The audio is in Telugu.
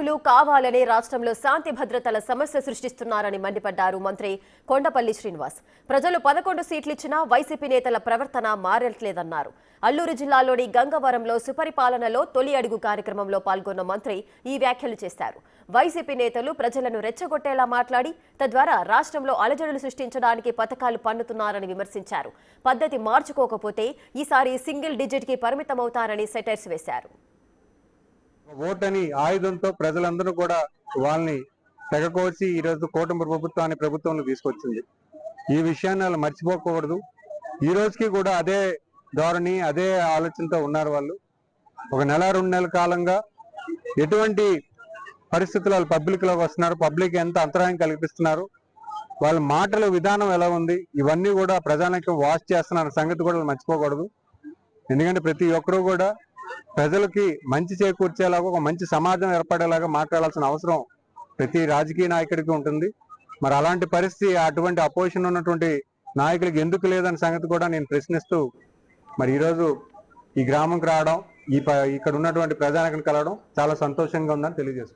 నాయకులు కావాలనే రాష్ట్రంలో శాంతి భద్రతల సమస్య సృష్టిస్తున్నారని మండిపడ్డారు మంత్రి కొండపల్లి శ్రీనివాస్. ప్రజలు 11 సీట్లిచ్చినా వైసీపీ నేతల ప్రవర్తన మారట్లేదన్నారు. అల్లూరు జిల్లాలోని గంగవరంలో సుపరిపాలనలో తొలి అడుగు కార్యక్రమంలో పాల్గొన్న మంత్రి ఈ వ్యాఖ్యలు చేశారు. వైసీపీ నేతలు ప్రజలను రెచ్చగొట్టేలా మాట్లాడి తద్వారా రాష్ట్రంలో అలజడులు సృష్టించడానికి పథకాలు పన్నుతున్నారని విమర్శించారు. పద్ధతి మార్చుకోకపోతే ఈసారి సింగిల్ డిజిట్ కి పరిమితమవుతారని సెటైర్స్ వేశారు. ఓటని ఆయుధంతో ప్రజలందరూ కూడా వాళ్ళని తెగకోసి ఈరోజు కూటమి ప్రభుత్వాన్ని ప్రభుత్వంలో తీసుకొచ్చింది. ఈ విషయాన్ని వాళ్ళు మర్చిపోకూడదు. ఈ రోజుకి కూడా అదే ధోరణి అదే ఆలోచనతో ఉన్నారు వాళ్ళు. ఒక నెల 2 నెలల కాలంగా ఎటువంటి పరిస్థితులు వాళ్ళు పబ్లిక్లోకి వస్తున్నారు, పబ్లిక్ ఎంత అంతరాయం కల్పిస్తున్నారు, వాళ్ళ మాటల విధానం ఎలా ఉంది, ఇవన్నీ కూడా ప్రజానికి వాచ్ చేస్తున్న సంగతి కూడా మర్చిపోకూడదు. ఎందుకంటే ప్రతి ఒక్కరూ కూడా ప్రజలకి మంచి చేకూర్చేలాగా ఒక మంచి సమాజం ఏర్పడేలాగా మాట్లాడాల్సిన అవసరం ప్రతి రాజకీయ నాయకుడికి ఉంటుంది. మరి అలాంటి పరిస్థితి అటువంటి అపోజిషన్ ఉన్నటువంటి నాయకులకి ఎందుకు లేదనే సంగతి కూడా నేను ప్రశ్నిస్తూ మరి ఈరోజు ఈ గ్రామంకి రావడం, ఇక్కడ ఉన్నటువంటి ప్రజానికని కలవడం చాలా సంతోషంగా ఉందని తెలియజేస్తున్నాను.